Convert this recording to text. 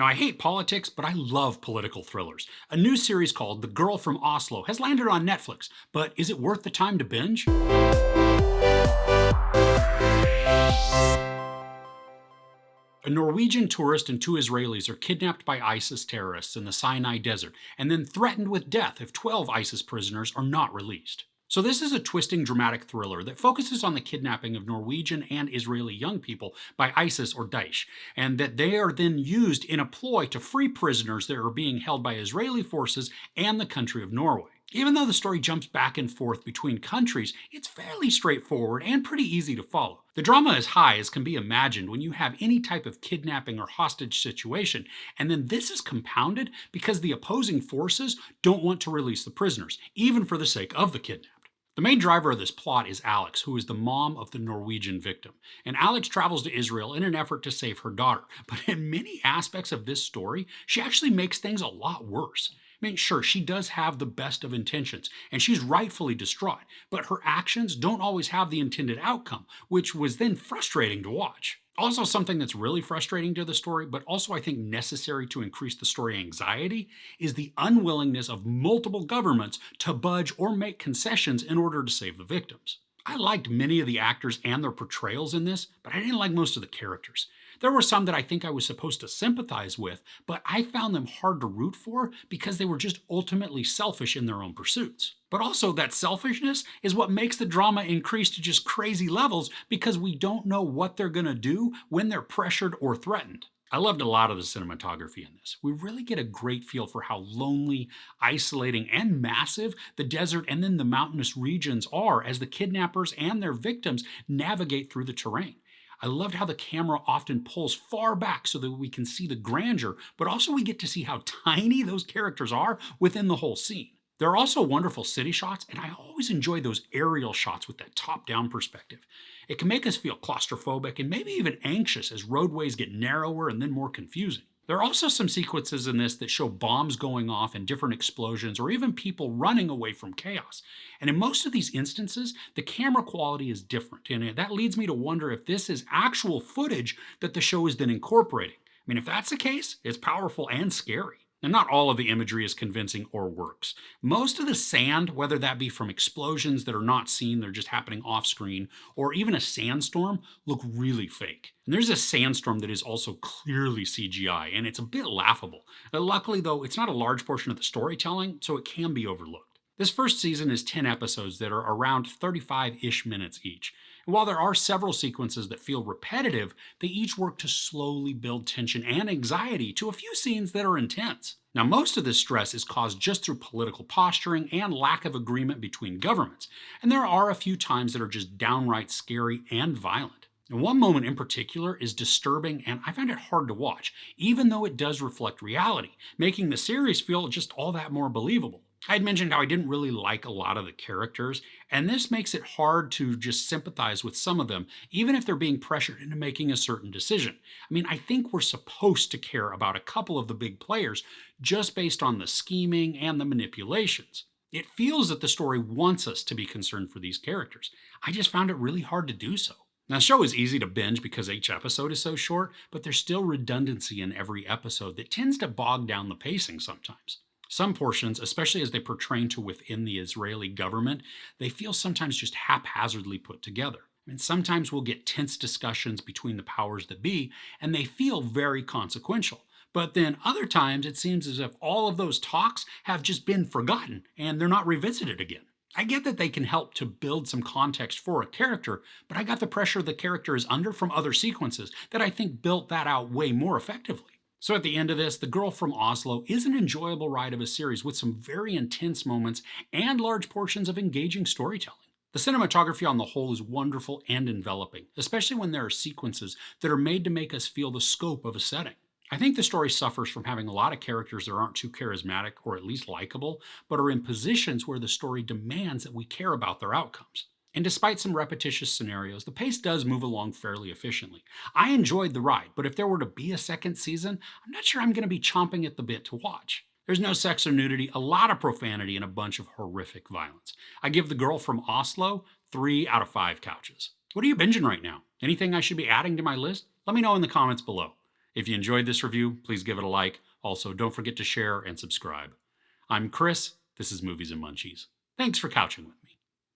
Now, I hate politics, but I love political thrillers. A new series called The Girl from Oslo has landed on Netflix, but is it worth the time to binge? A Norwegian tourist and two Israelis are kidnapped by ISIS terrorists in the Sinai desert and then threatened with death if 12 ISIS prisoners are not released. So, this is a twisting dramatic thriller that focuses on the kidnapping of Norwegian and Israeli young people by ISIS or Daesh, and that they are then used in a ploy to free prisoners that are being held by Israeli forces and the country of Norway. Even though the story jumps back and forth between countries, it's fairly straightforward and pretty easy to follow. The drama is high as can be imagined when you have any type of kidnapping or hostage situation, and then this is compounded because the opposing forces don't want to release the prisoners, even for the sake of the kidnapped. The main driver of this plot is Alex, who is the mom of the Norwegian victim. And Alex travels to Israel in an effort to save her daughter. But in many aspects of this story, she actually makes things a lot worse. I mean, sure, she does have the best of intentions, and she's rightfully distraught, but her actions don't always have the intended outcome, which was then frustrating to watch. Also, something that's really frustrating to the story, but also I think necessary to increase the story anxiety, is the unwillingness of multiple governments to budge or make concessions in order to save the victims. I liked many of the actors and their portrayals in this, but I didn't like most of the characters. There were some that I think I was supposed to sympathize with, but I found them hard to root for because they were just ultimately selfish in their own pursuits. But also, that selfishness is what makes the drama increase to just crazy levels because we don't know what they're going to do when they're pressured or threatened. I loved a lot of the cinematography in this. We really get a great feel for how lonely, isolating, and massive the desert and then the mountainous regions are as the kidnappers and their victims navigate through the terrain. I loved how the camera often pulls far back so that we can see the grandeur, but also we get to see how tiny those characters are within the whole scene. There are also wonderful city shots, and I always enjoy those aerial shots with that top-down perspective. It can make us feel claustrophobic and maybe even anxious as roadways get narrower and then more confusing. There are also some sequences in this that show bombs going off and different explosions or even people running away from chaos. And in most of these instances, the camera quality is different. And that leads me to wonder if this is actual footage that the show is then incorporating. I mean, if that's the case, it's powerful and scary. And not all of the imagery is convincing or works. Most of the sand, whether that be from explosions that are not seen, they're just happening off screen, or even a sandstorm, look really fake. And there's a sandstorm that is also clearly CGI, and it's a bit laughable. Luckily, though, it's not a large portion of the storytelling, so it can be overlooked. This first season is 10 episodes that are around 35-ish minutes each. And while there are several sequences that feel repetitive, they each work to slowly build tension and anxiety to a few scenes that are intense. Now, most of this stress is caused just through political posturing and lack of agreement between governments, and there are a few times that are just downright scary and violent. And one moment in particular is disturbing, and I find it hard to watch, even though it does reflect reality, making the series feel just all that more believable. I had mentioned how I didn't really like a lot of the characters, and this makes it hard to just sympathize with some of them, even if they're being pressured into making a certain decision. I mean, I think we're supposed to care about a couple of the big players just based on the scheming and the manipulations. It feels that the story wants us to be concerned for these characters. I just found it really hard to do so. Now, the show is easy to binge because each episode is so short, but there's still redundancy in every episode that tends to bog down the pacing sometimes. Some portions, especially as they pertain to within the Israeli government, they feel sometimes just haphazardly put together. I mean, sometimes we'll get tense discussions between the powers that be, and they feel very consequential. But then other times it seems as if all of those talks have just been forgotten and they're not revisited again. I get that they can help to build some context for a character, but I got the pressure the character is under from other sequences that I think built that out way more effectively. So at the end of this, The Girl from Oslo is an enjoyable ride of a series with some very intense moments and large portions of engaging storytelling. The cinematography on the whole is wonderful and enveloping, especially when there are sequences that are made to make us feel the scope of a setting. I think the story suffers from having a lot of characters that aren't too charismatic or at least likable, but are in positions where the story demands that we care about their outcomes. And despite some repetitious scenarios, the pace does move along fairly efficiently. I enjoyed the ride, but if there were to be a second season, I'm not sure I'm going to be chomping at the bit to watch. There's no sex or nudity, a lot of profanity, and a bunch of horrific violence. I give The Girl from Oslo 3 out of 5 couches. What are you binging right now? Anything I should be adding to my list? Let me know in the comments below. If you enjoyed this review, please give it a like. Also, don't forget to share and subscribe. I'm Chris. This is Movies and Munchies. Thanks for couching with me.